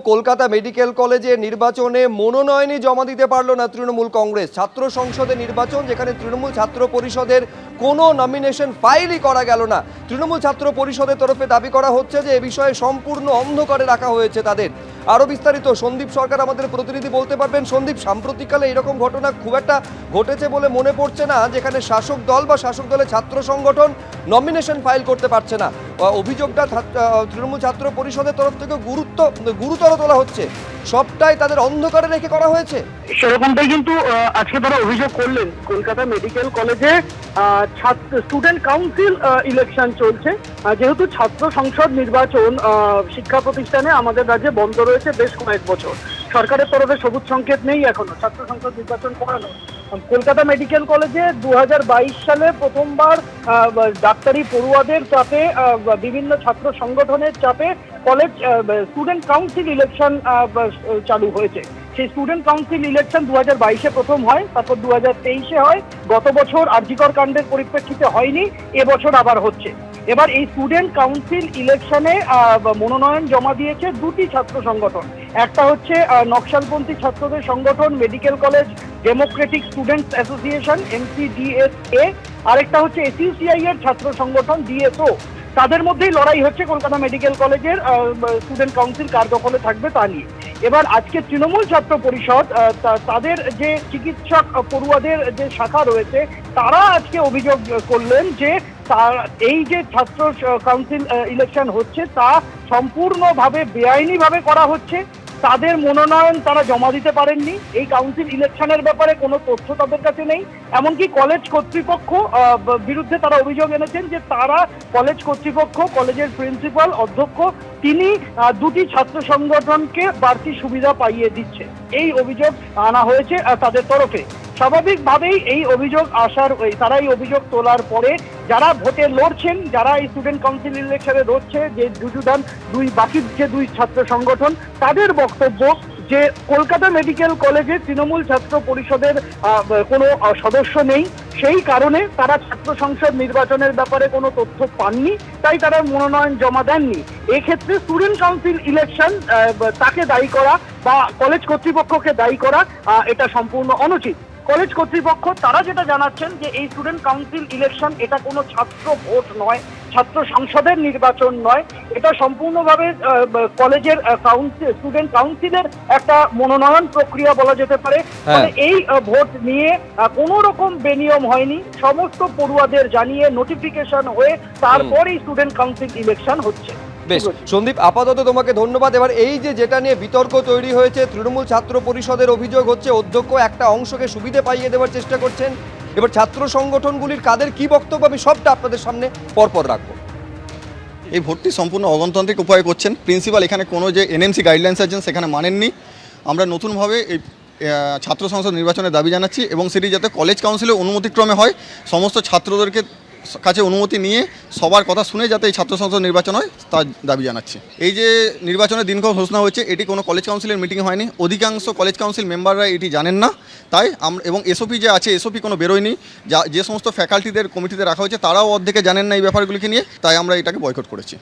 Kolkata medical কলেজে নির্বাচনে মনোনয়নই জমা দিতে পারল না তৃণমূল কংগ্রেস। ছাত্র সংসদে নির্বাচন, যেখানে তৃণমূল ছাত্র পরিষদের কোনো নমিনেশন ফাইলই করা গেল না। তৃণমূল ছাত্র পরিষদের তরফে দাবি করা হচ্ছে যে এ বিষয়ে সম্পূর্ণ অন্ধকারে রাখা হয়েছে তাদের। আরও বিস্তারিত সন্দীপ সরকার আমাদের প্রতিনিধি বলতে পারবেন। সন্দীপ, সাম্প্রতিককালে এরকম ঘটনা খুব একটা ঘটেছে বলে মনে পড়ছে না, যেখানে শাসক দল বা শাসক দলের ছাত্র সংগঠন নমিনেশন ফাইল করতে পারছে না। অভিযোগটা তৃণমূল ছাত্র পরিষদের তরফ থেকে গুরুতর তোলা হচ্ছে। সবটাই তাদের অন্ধকারে রেখে করা হয়েছে। সেরকমটাই কিন্তু আজকে তারা অভিযোগ করলেন। কলকাতা মেডিকেল কলেজে স্টুডেন্ট কাউন্সিল ইলেকশন চলছে। যেহেতু ছাত্র সংসদ নির্বাচন শিক্ষা প্রতিষ্ঠানে আমাদের রাজ্যে বন্ধ রয়েছে বেশ কয়েক বছর, সরকারের তরফে সবুজ সংকেত নেই এখনো ছাত্র সংসদ নির্বাচন করানো। কলকাতা মেডিকেল কলেজে 2022 সালে প্রথমবার ডাক্তারি পড়ুয়াদের চাপে, বিভিন্ন ছাত্র সংগঠনের চাপে কলেজ স্টুডেন্ট কাউন্সিল ইলেকশন চালু হয়েছে। সেই স্টুডেন্ট কাউন্সিল ইলেকশন 2022-এ প্রথম হয়, তারপর 2023-এ হয়। গত বছর আরজিকর কাণ্ডের পরিপ্রেক্ষিতে হয়নি, এবছর আবার হচ্ছে। এবার এই স্টুডেন্ট কাউন্সিল ইলেকশনে মনোনয়ন জমা দিয়েছে দুটি ছাত্র সংগঠন। একটা হচ্ছে নকশালপন্থী ছাত্রদের সংগঠন medical college Democratic students association MCDSA, আরেকটা হচ্ছে SUCI এর ছাত্র সংগঠন DSO। তাদের মধ্যেই লড়াই হচ্ছে কলকাতা মেডিকেল কলেজের স্টুডেন্ট কাউন্সিল কার দখলে থাকবে তা নিয়ে। এবার আজকে তৃণমূল ছাত্র পরিষদ তাদের যে চিকিৎসক পড়ুয়াদের যে শাখা রয়েছে, তারা আজকে অভিযোগ করলেন যে এই যে ছাত্র কাউন্সিল ইলেকশন হচ্ছে তা সম্পূর্ণভাবে বেআইনিভাবে করা হচ্ছে। তাদের মনোনয়ন তারা জমা দিতে পারেননি, এই কাউন্সিল ইলেকশনের ব্যাপারে কোনো তথ্য তাদের কাছে নেই। এমনকি কলেজ কর্তৃপক্ষ বিরুদ্ধে তারা অভিযোগ এনেছেন যে তারা কলেজ কর্তৃপক্ষ, কলেজের প্রিন্সিপাল, অধ্যক্ষ, তিনি দুটি ছাত্র সংগঠনকে বাড়তি সুবিধা পাইয়ে দিচ্ছে। এই অভিযোগ আনা হয়েছে তাদের তরফে। স্বাভাবিকভাবেই এই অভিযোগ তারা এই অভিযোগ তোলার পরে যারা ভোটে লড়ছেন, যারা এই স্টুডেন্ট কাউন্সিল ইলেকশনে লড়ছে, যে যুযুধান বাকি যে দুই ছাত্র সংগঠন, তাদের বক্তব্য যে কলকাতা মেডিকেল কলেজে তৃণমূল ছাত্র পরিষদের কোনো সদস্য নেই, সেই কারণে তারা ছাত্র সংসদ নির্বাচনের ব্যাপারে কোনো তথ্য পাননি, তাই তারা মনোনয়ন জমা দেননি। এক্ষেত্রে স্টুডেন্ট কাউন্সিল ইলেকশন তাকে দায়ী করা বা কলেজ কর্তৃপক্ষকে দায়ী করা এটা সম্পূর্ণ অনুচিত। কলেজ কর্তৃপক্ষ তারা যেটা জানাচ্ছেন যে এই স্টুডেন্ট কাউন্সিল ইলেকশন এটা কোনো ছাত্র ভোট নয়, ছাত্র সংসদের নির্বাচন নয়, এটা সম্পূর্ণভাবে কলেজের স্টুডেন্ট কাউন্সিলের একটা মনোনয়ন প্রক্রিয়া বলা যেতে পারে। এই ভোট নিয়ে কোনো রকম বেনিয়ম হয়নি, সমস্ত পড়ুয়াদের জানিয়ে নোটিফিকেশন হয়ে তারপরেই স্টুডেন্ট কাউন্সিল ইলেকশন হচ্ছে। বেশ সন্দীপ, আপাতত তোমাকে ধন্যবাদ। এবার এই যেটা নিয়ে বিতর্ক তৈরি হয়েছে, তৃণমূল ছাত্র পরিষদের অভিযোগ হচ্ছে অধ্যক্ষ একটা অংশকে সুবিধা পাইয়ে দেওয়ার চেষ্টা করছেন। এবার ছাত্র সংগঠনগুলির কাদের কি বক্তব্য আমি সবটা আপনাদের সামনে পরপর রাখবো। এই ভোটটি সম্পূর্ণ অগণতান্ত্রিক উপায়ে করছেন। প্রিন্সিপাল এখানে কোনো যে NMC গাইডলাইন্স আছেন সেখানে মানেননি। আমরা নতুনভাবে এই ছাত্র সংসদ নির্বাচনের দাবি জানাচ্ছি এবং সেটি যাতে কলেজ কাউন্সিলের অনুমতিক্রমে হয়, সমস্ত ছাত্রদেরকে কাছে অনুমতি নিয়ে সবার কথা শুনে যাতে এই ছাত্র সংসদ নির্বাচন হয় তার দাবি জানাচ্ছি। এই যে নির্বাচনের দিনক্ষণ ঘোষণা হয়েছে, এটি কোনো কলেজ কাউন্সিলের মিটিং হয়নি, অধিকাংশ কলেজ কাউন্সিল মেম্বাররা এটি জানেন না। তাই এবং SOP যে আছে, SOP কোনো বেরোয়নি, যে সমস্ত ফ্যাকাল্টিদের কমিটিতে রাখা হয়েছে তারাও অর্ধেকে জানেন না এই ব্যাপারগুলিকে নিয়ে, তাই আমরা এটাকে বয়কট করেছি।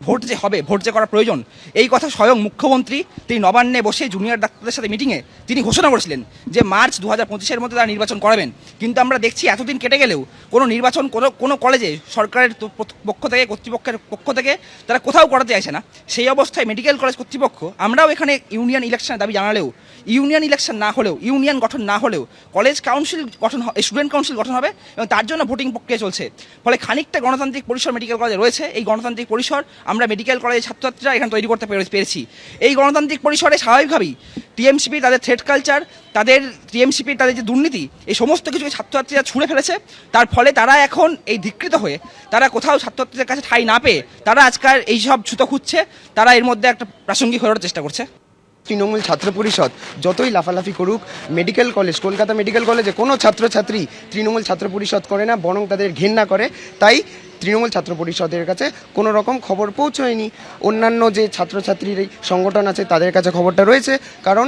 ভোট যে হবে, ভোট যে করা প্রয়োজন, এই কথা স্বয়ং মুখ্যমন্ত্রী তিনি নবান্নে বসে জুনিয়র ডাক্তারদের সাথে মিটিংয়ে তিনি ঘোষণা করেছিলেন যে মার্চ 2025-এর মধ্যে তারা নির্বাচন করাবেন। কিন্তু আমরা দেখছি এতদিন কেটে গেলেও কোনো নির্বাচন কোনো কলেজে সরকারের পক্ষ থেকে, কর্তৃপক্ষের পক্ষ থেকে তারা কোথাও করাতে চাইছে না। সেই অবস্থায় মেডিকেল কলেজ কর্তৃপক্ষ, আমরাও এখানে ইউনিয়ন ইলেকশনের দাবি জানালেও, ইউনিয়ন ইলেকশন না হলেও, ইউনিয়ন গঠন না হলেও কলেজ কাউন্সিল গঠন, স্টুডেন্ট কাউন্সিল গঠন হবে এবং তার জন্য ভোটিং প্রক্রিয়া চলছে। ফলে খানিকটা গণতান্ত্রিক পরিসর মেডিকেল কলেজে রয়েছে। এই গণতান্ত্রিক পরিসর আমরা মেডিকেল কলেজের ছাত্রছাত্রীরা এখানে তৈরি করতে পেরেছি। এই গণতান্ত্রিক পরিসরে স্বাভাবিকভাবেই TMCP তাদের থ্রেড কালচার, তাদের TMCP তাদের যে দুর্নীতি, এই সমস্ত কিছু ছাত্রছাত্রীরা ছুঁড়ে ফেলেছে। তার ফলে তারা এখন এই ধিকৃত হয়ে, তারা কোথাও ছাত্রছাত্রীদের কাছে ঠাঁই না পেয়ে তারা আজকাল এই সব ছুতো খুঁজছে, তারা এর মধ্যে একটা প্রাসঙ্গিক হয়ে ওঠার চেষ্টা করছে। তৃণমূল ছাত্র পরিষদ যতই লাফালাফি করুক, মেডিকেল কলেজ, কলকাতা মেডিকেল কলেজে কোনো ছাত্রছাত্রী তৃণমূল ছাত্র পরিষদ করে না, বরং তাদের ঘেন্না করে। তাই তৃণমূল ছাত্র পরিষদের কাছে কোনো রকম খবর পৌঁছয়নি। অন্যান্য যে ছাত্রছাত্রীর সংগঠন আছে তাদের কাছে খবরটা রয়েছে, কারণ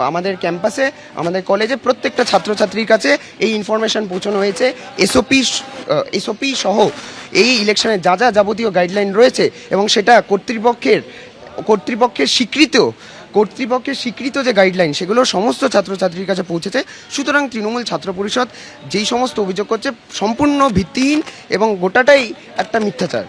আমাদের ক্যাম্পাসে, আমাদের কলেজে প্রত্যেকটা ছাত্রছাত্রীর কাছে এই ইনফরমেশান পৌঁছানো হয়েছে। এসওপি সহ এই ইলেকশনে যা যাবতীয় গাইডলাইন রয়েছে এবং সেটা কর্তৃপক্ষের কর্তৃপক্ষের স্বীকৃত যে গাইডলাইন সেগুলো সমস্ত ছাত্রছাত্রীর কাছে পৌঁছেছে। সুতরাং তৃণমূল ছাত্র পরিষদ যেই সমস্ত অভিযোগ করছে সম্পূর্ণ ভিত্তিহীন এবং গোটাটাই একটা মিথ্যাচার।